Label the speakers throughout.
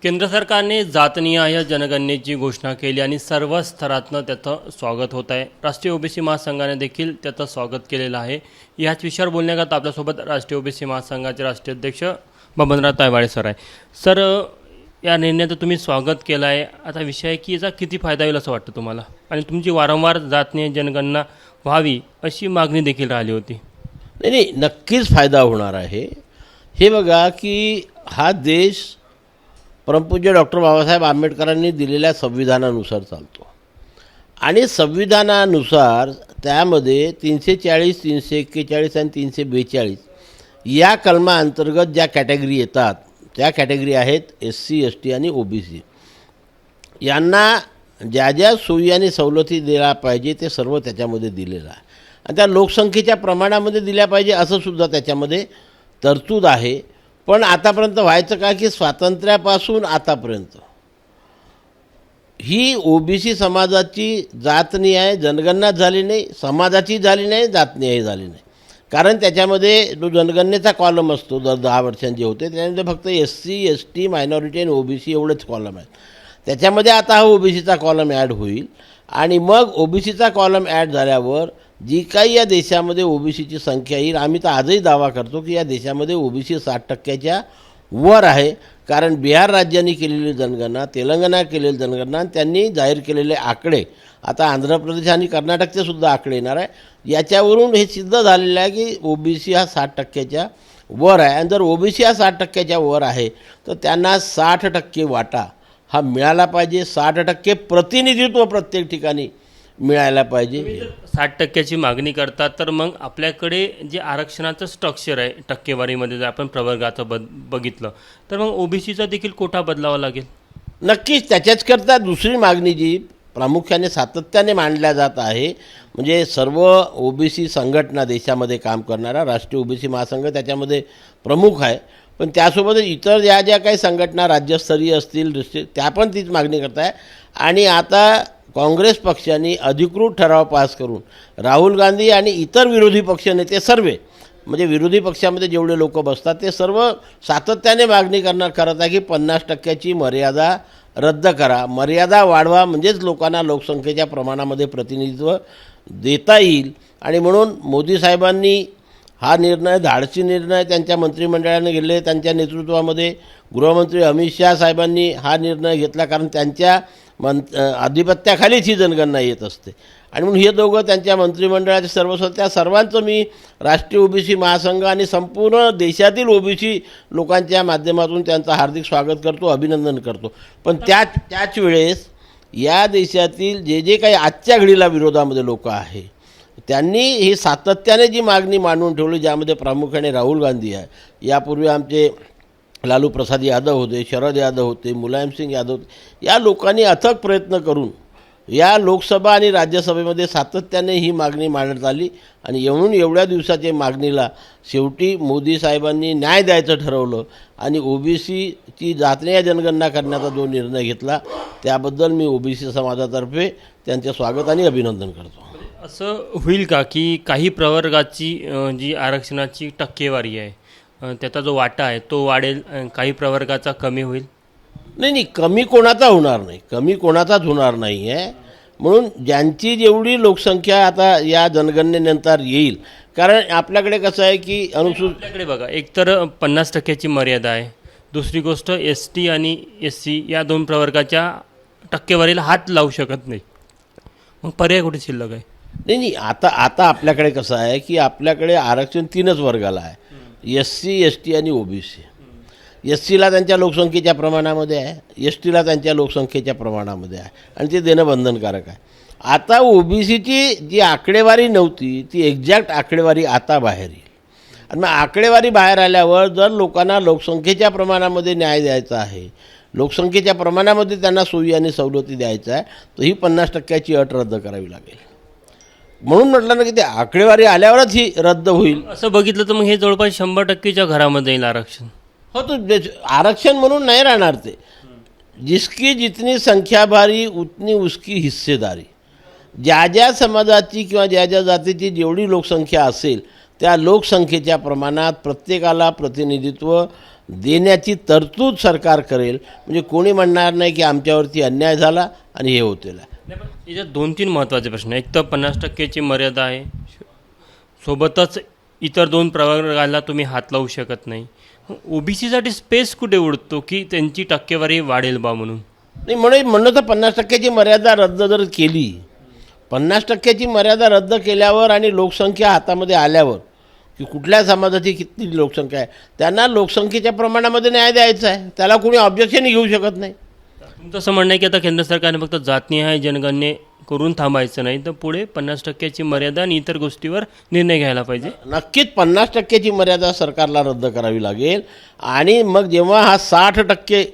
Speaker 1: केंद्र सरकारने जातनिहाय जनगणनेची घोषणा केली आणि सर्व स्तरातनं त्याचं स्वागत होत आहे. राष्ट्रीय ओबीसी महासंघाने देखील त्याचं स्वागत केलेलं आहे. याच विषयावर बोलण्याकरता आपल्यासोबत राष्ट्रीय ओबीसी महासंघाचे राष्ट्रीय अध्यक्ष बबनराव तायवाळे सर आहे. सर, या निर्णयाचं तुम्ही स्वागत केलं आहे. आता विषय आहे की याचा किती फायदा होईल असं वाटतं तुम्हाला, आणि तुमची वारंवार जातनिहाय जनगणना व्हावी अशी मागणी देखील राहिली होती.
Speaker 2: नाही, नक्कीच फायदा होणार आहे. हे बघा की हा देश परमपूज्य डॉक्टर बाबासाहेब आंबेडकरांनी दिलेल्या संविधानानुसार चालतो आणि संविधानानुसार त्यामध्ये 340, 341 आणि 342 या कलमाअंतर्गत ज्या कॅटेगरी येतात त्या कॅटेगरी आहेत SC, ST आणि OBC. यांना ज्या ज्या सोयी आणि सवलती दिल्या पाहिजे ते सर्व त्याच्यामध्ये दिलेलं आहे आणि त्या लोकसंख्येच्या प्रमाणामध्ये दिल्या पाहिजे असं सुद्धा त्याच्यामध्ये तरतूद आहे. पण आतापर्यंत व्हायचं काय की स्वातंत्र्यापासून आतापर्यंत ही OBC समाजाची जातनिहाय जनगणना झाली नाही, समाजाची झाली नाही, जातनिहाय झाली नाही. कारण त्याच्यामध्ये जो जनगणनेचा कॉलम असतो दर 10 वर्षांचे होते त्याच्यामध्ये फक्त SC, ST, मायनॉरिटी आणि OBC एवढेच कॉलम आहेत. त्याच्यामध्ये आता हा OBCचा कॉलम ॲड होईल आणि मग OBCचा कॉलम ॲड झाल्यावर जी काही या देशामध्ये OBCची संख्या येईल, आम्ही तर आजही दावा करतो की या देशामध्ये OBC 60% वर आहे. कारण बिहार राज्याने केलेली जनगणना, तेलंगणा केलेली जनगणना आणि त्यांनी जाहीर केलेले आकडे, आता आंध्र प्रदेश आणि कर्नाटकचे सुद्धा आकडे येणार आहे, याच्यावरून हे सिद्ध झालेलं आहे की OBC हा 60% वर आहे. आणि जर OBC हा 60% वर आहे तर त्यांना 60% वाटा हा मिळाला पाहिजे. 60% प्रतिनिधित्व प्रत्येक ठिकाणी मिळायला पाहिजे.
Speaker 1: 60%ची मागणी करतात तर मग आपल्याकडे जे आरक्षणाचं स्ट्रक्चर आहे टक्केवारीमध्ये जर आपण प्रवर्गाचं बघितलं तर मग OBCचा देखील कोटा बदलावा लागेल.
Speaker 2: नक्कीच त्याच्याचकरता दुसरी मागणी जी प्रामुख्याने सातत्याने मांडल्या जात आहे, म्हणजे सर्व OBC संघटना देशामध्ये काम करणारा राष्ट्रीय OBC महासंघ त्याच्यामध्ये प्रमुख आहे, पण त्यासोबतच इतर ज्या काही संघटना राज्यस्तरीय असतील त्या पण तीच मागणी करत आहे. आणि आता काँग्रेस पक्षाने अधिकृत ठराव पास करून राहुल गांधी आणि इतर विरोधी पक्षनेते सर्व, म्हणजे विरोधी पक्षामध्ये जेवढे लोक बसतात ते सर्व सातत्याने मागणी करत आहे की 50%ची मर्यादा रद्द करा, मर्यादा वाढवा, म्हणजेच लोकांना लोकसंख्येच्या प्रमाणामध्ये प्रतिनिधित्व देता येईल. आणि म्हणून मोदी साहेबांनी हा निर्णय, धाडसी निर्णय त्यांच्या मंत्रिमंडळाने घेतले. त्यांच्या नेतृत्वामध्ये गृहमंत्री अमित शाह साहेबांनी हा निर्णय घेतला, कारण त्यांच्या आधिपत्याखालीच ही जनगणना येत असते. आणि म्हणून हे दोघं त्यांच्या मंत्रिमंडळाचे त्या सर्वांचं मी राष्ट्रीय OBC महासंघ आणि संपूर्ण देशातील OBC लोकांच्या माध्यमातून त्यांचं हार्दिक स्वागत करतो, अभिनंदन करतो. पण त्याच वेळेस या देशातील जे काही आजच्या घडीला विरोधामध्ये लोक आहे त्यांनी ही सातत्याने जी मागणी मांडून ठेवली, ज्यामध्ये प्रामुख्याने राहुल गांधी आहे, यापूर्वी आमचे लालू प्रसाद यादव होते, शरद यादव होते, मुलायम सिंग यादव होते, या लोकांनी अथक प्रयत्न करून या लोकसभा आणि राज्यसभेमध्ये सातत्याने ही मागणी मांडण्यात आली. आणि एवढ्या दिवसाच्या मागणीला शेवटी मोदी साहेबांनी न्याय द्यायचं ठरवलं आणि OBCची जातनिहाय जनगणना करण्याचा जो निर्णय घेतला त्याबद्दल मी OBC समाजातर्फे त्यांचे स्वागत आणि अभिनंदन करतो.
Speaker 1: असं होईल का की काही प्रवर्गाची जी आरक्षणाची टक्केवारी आहे त्याचा जो वाटा आहे तो वाढेल, काही प्रवर्गाचा कमी होईल?
Speaker 2: नाही, कमी कोणाचा होणार नाही, कमी कोणाचाच होणार नाही आहे. म्हणून ज्यांची जेवढी लोकसंख्या आता या जनगणनेनंतर येईल, कारण आपल्याकडे कसं आहे की
Speaker 1: आपल्याकडे बघा, एकतर 50%ची मर्यादा आहे, दुसरी गोष्ट ST आणि SC या 2 प्रवर्गाच्या टक्केवारीला हात लावू शकत नाही, मग पर्याय कुठे शिल्लक आहे?
Speaker 2: नाही, आता आपल्याकडे कसं आहे की आपल्याकडे आरक्षण 3च वर्गाला आहे, SC, ST आणि OBC. SCला त्यांच्या लोकसंख्येच्या प्रमाणामध्ये आहे, STला त्यांच्या लोकसंख्येच्या प्रमाणामध्ये आहे आणि ते देणं बंधनकारक आहे. आता OBCची जी आकडेवारी नव्हती ती एक्झॅक्ट आकडेवारी आता बाहेर येईल. आणि मग आकडेवारी बाहेर आल्यावर जर लोकांना लोकसंख्येच्या प्रमाणामध्ये न्याय द्यायचा आहे, लोकसंख्येच्या प्रमाणामध्ये त्यांना सोयी आणि सवलती द्यायचा आहे, तर ही 50%ची अट रद्द करावी लागेल. म्हणून म्हटलं ना की ते आकडेवारी आल्यावरच ही रद्द होईल.
Speaker 1: असं बघितलं तर मग हे जवळपास 100%च्या घरामध्ये येईल आरक्षण.
Speaker 2: हो, तो आरक्षण म्हणून नाही राहणार ते. जिसकी जितनी संख्या भारी उतनी उसकी हिस्सेदारी. ज्या ज्या समाजाची किंवा ज्या ज्या जातीची जेवढी लोकसंख्या असेल त्या लोकसंख्येच्या प्रमाणात प्रत्येकाला प्रतिनिधित्व देण्याची तरतूद सरकार करेल. म्हणजे कोणी म्हणणार नाही की आमच्यावरती अन्याय झाला आणि हे होतेला.
Speaker 1: नाही, पण याच्यात 2-3 महत्त्वाचे प्रश्न आहेत. एक तर 50%ची मर्यादा आहे, सोबतच इतर 2 प्रवर्गाला तुम्ही हात लावू शकत नाही. ओबीसीसाठी स्पेस कुठे उडतो की त्यांची टक्केवारी वाढेल बा म्हणून?
Speaker 2: नाही म्हणलं तर 50%ची मर्यादा रद्द जर केली, 50%ची मर्यादा रद्द केल्यावर आणि लोकसंख्या हातामध्ये आल्यावर की कुठल्या समाजाची किती लोकसंख्या आहे त्यांना लोकसंख्येच्या प्रमाणामध्ये न्याय द्यायचा आहे. त्याला कोणी ऑब्जेक्शन घेऊ शकत नाही.
Speaker 1: तुमचं असं म्हणणं आहे की आता केंद्र सरकारने फक्त जातनिहाय जनगणने करून थांबायचं नाही, तर पुढे 50%ची मर्यादा आणि इतर गोष्टीवर निर्णय घ्यायला पाहिजे.
Speaker 2: नक्कीच 50%ची मर्यादा सरकारला रद्द करावी लागेल. आणि मग जेव्हा हा 60%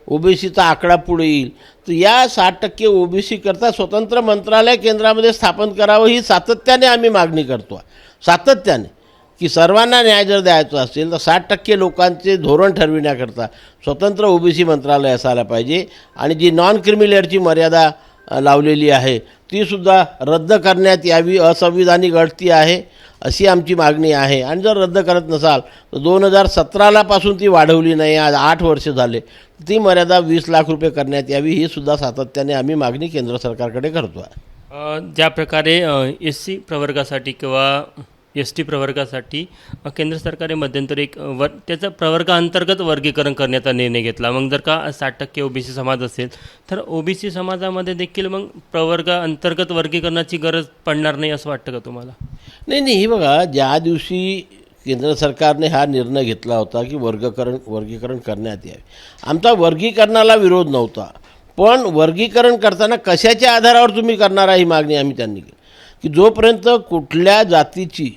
Speaker 2: ओबीसीचा आकडा पुढे येईल तर या 60% ओबीसी करता स्वतंत्र मंत्रालय केंद्रामध्ये स्थापन करावं ही सातत्याने आम्ही मागणी करतो. सातत्याने की सर्वांना न्याय जर द्यायचा असेल तर 60% लोकांचे धोरण ठरविण्याकरता स्वतंत्र ओबीसी मंत्रालय असायला पाहिजे. आणि जी नॉन क्रिमिलेअरची मर्यादा लावलेली आहे तीसुद्धा रद्द करण्यात यावी. असंविधानिक अडती आहे अशी आमची मागणी आहे. आणि जर रद्द करत नसाल तर 2017 पासून ती वाढवली नाही, आज 8 वर्ष झाले, ती मर्यादा 20 लाख रुपये करण्यात यावी ही सुद्धा सातत्याने आम्ही मागणी केंद्र सरकारकडे करतो आहे.
Speaker 1: ज्या प्रकारे SC प्रवर्गासाठी किंवा ST प्रवर्गासाठी केंद्र सरकारने मध्यंतरी एक त्याचा प्रवर्गाअंतर्गत वर्गीकरण करण्याचा निर्णय घेतला. मग जर का 60% ओबीसी समाज असेल तर ओबीसी समाजामध्ये देखील मग प्रवर्गाअंतर्गत वर्गीकरणाची गरज पडणार नाही असं वाटतं का तुम्हाला?
Speaker 2: नाही, हे बघा, ज्या दिवशी केंद्र सरकारने हा निर्णय घेतला होता की वर्गीकरण करण्यात यावे, आमचा वर्गीकरणाला विरोध नव्हता. पण वर्गीकरण करताना कशाच्या आधारावर तुम्ही करणार ही मागणी आम्ही त्यांनी केली. की जोपर्यंत कुठल्या जातीची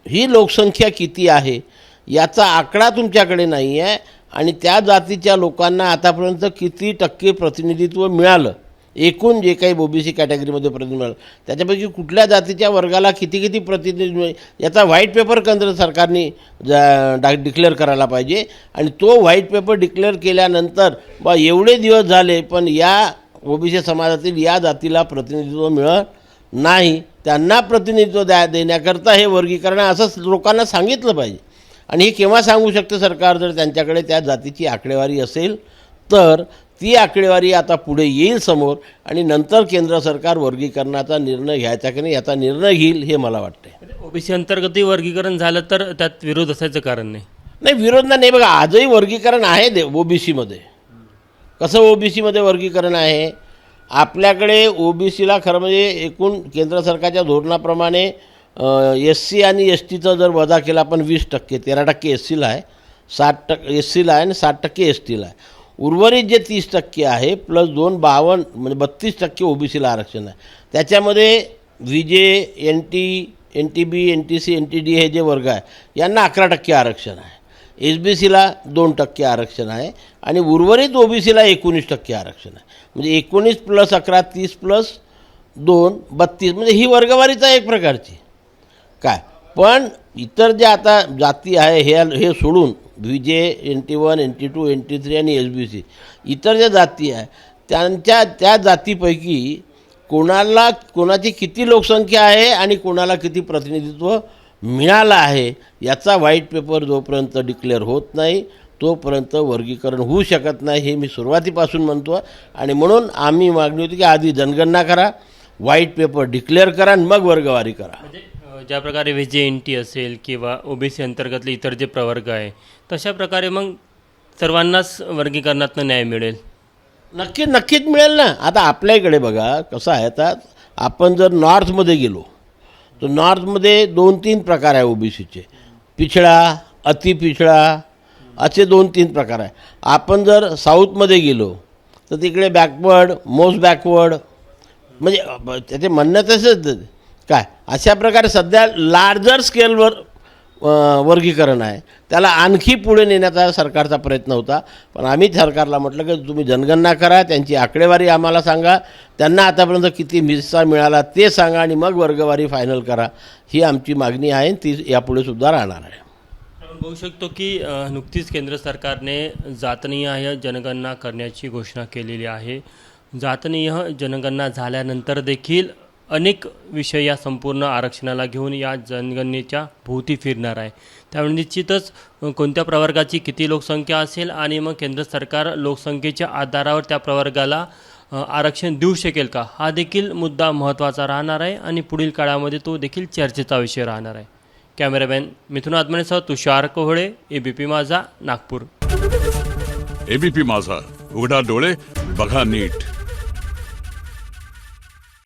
Speaker 2: ही लोकसंख्या किती आहे याचा आकडा तुमच्याकडे नाही आहे आणि त्या जातीच्या लोकांना आतापर्यंत किती टक्के प्रतिनिधित्व मिळालं, एकूण जे काही ओबीसी कॅटेगरीमध्ये प्रतिनिधित्व मिळालं त्याच्यापैकी कुठल्या जातीच्या वर्गाला किती किती प्रतिनिधित्व याचा व्हाईट पेपर केंद्र सरकारने डिक्लेअर करायला पाहिजे. आणि तो व्हाईट पेपर डिक्लेअर केल्यानंतर बा एवढे दिवस झाले पण या ओबीसी समाजातील या जातीला प्रतिनिधित्व मिळत नाही, त्यांना प्रतिनिधित्व देण्याकरता हे वर्गीकरण असं लोकांना सांगितलं पाहिजे. आणि हे केव्हा सांगू शकते सरकार? जर त्यांच्याकडे त्या जातीची आकडेवारी असेल तर. ती आकडेवारी आता पुढे येईल समोर आणि नंतर केंद्र सरकार वर्गीकरणाचा निर्णय घ्यायचा की नाही याचा निर्णय घेईल हे मला वाटते.
Speaker 1: ओबीसी अंतर्गतही वर्गीकरण झालं तर त्यात विरोध असायचं कारण नाही.
Speaker 2: नाही, विरोध नाही. बघा, आजही वर्गीकरण आहे ओबीसीमध्ये. कसं ओबीसीमध्ये वर्गीकरण आहे? आपल्याकडे ओबीसीला खरं म्हणजे एकूण केंद्र सरकारच्या धोरणाप्रमाणे SC आणि STचा जर वजा केला आपण 20%, 13% SCला आहे, 60% SCला आहे आणि 60% STला आहे. उर्वरित जे 30% आहे प्लस 52 म्हणजे 32% ओबीसीला आरक्षण आहे. त्याच्यामध्ये VJ, NT, NTB, NTC, NTD हे जे वर्ग आहे यांना 11% आरक्षण आहे. SBCला 2% आरक्षण आहे आणि उर्वरित ओबीसीला 19% आरक्षण आहे. म्हणजे 19 + 11 30 + 2 32 म्हणजे ही वर्गवारीचा एक प्रकारची काय. पण इतर जे आता जाती आहे हे सोडून VJ, NT1, NT2, NT3 आणि SBC इतर ज्या जाती आहे त्या जातीपैकी कोणाची किती लोकसंख्या आहे आणि कोणाला किती प्रतिनिधित्व मिळालं आहे याचा व्हाईट पेपर जोपर्यंत डिक्लेअर होत नाही तोपर्यंत वर्गीकरण होऊ शकत नाही हे मी सुरुवातीपासून म्हणतो. आणि म्हणून आम्ही मागणी होती की आधी जनगणना करा, व्हाईट पेपर डिक्लेअर करा आणि मग वर्गवारी करा.
Speaker 1: म्हणजे ज्या प्रकारे VJ, NT असेल किंवा ओबीसी अंतर्गतले इतर जे प्रवर्ग आहे तशा प्रकारे मग सर्वांनाच वर्गीकरणातून न्याय मिळेल.
Speaker 2: नक्कीच मिळेल ना. आता आपल्या इकडे बघा कसं आहे, आता आपण जर नॉर्थमध्ये गेलो तर नॉर्थमध्ये 2-3 प्रकार आहे ओबीसीचे. पिछडा, अतिपिछडा असे 2-3 प्रकार आहे. आपण जर साऊथमध्ये गेलो तर तिकडे बॅकवर्ड, मोस्ट बॅकवर्ड म्हणजे त्याचे म्हणणं तसंच काय. अशा प्रकारे सध्या लार्जर स्केलवर वर्गीकरण आहे. त्याला आणखी पुढे नेण्याचा सरकारचा प्रयत्न होता. पण आम्ही सरकारला म्हटलं की तुम्ही जनगणना करा, त्यांची आकडेवारी आम्हाला सांगा, त्यांना आतापर्यंत किती हिस्सा मिळाला ते सांगा आणि मग वर्गवारी फायनल करा. ही आमची मागणी आहे, ती यापुढे सुद्धा राहणार आहे.
Speaker 1: आपण बघू शकतो की नुकतीच केंद्र सरकारने जातनिहाय जनगणना करण्याची घोषणा केलेली आहे. जातनिहाय जनगणना झाल्यानंतर देखील अनेक विषय या संपूर्ण आरक्षणाला घेऊन या जनगणनेच्या भोवती फिरणार आहे. त्यामुळे निश्चितच कोणत्या प्रवर्गाची किती लोकसंख्या असेल आणि मग केंद्र सरकार लोकसंख्येच्या आधारावर त्या प्रवर्गाला आरक्षण देऊ शकेल का, हा देखील मुद्दा महत्त्वाचा राहणार आहे आणि पुढील काळामध्ये तो देखील चर्चेचा विषय राहणार आहे. कॅमेरामॅन मिथुन आत्मनेसह तुषार कोहळे, ABP माझा, नागपूर.
Speaker 3: ABP माझा, उघडा डोळे बघा नीट.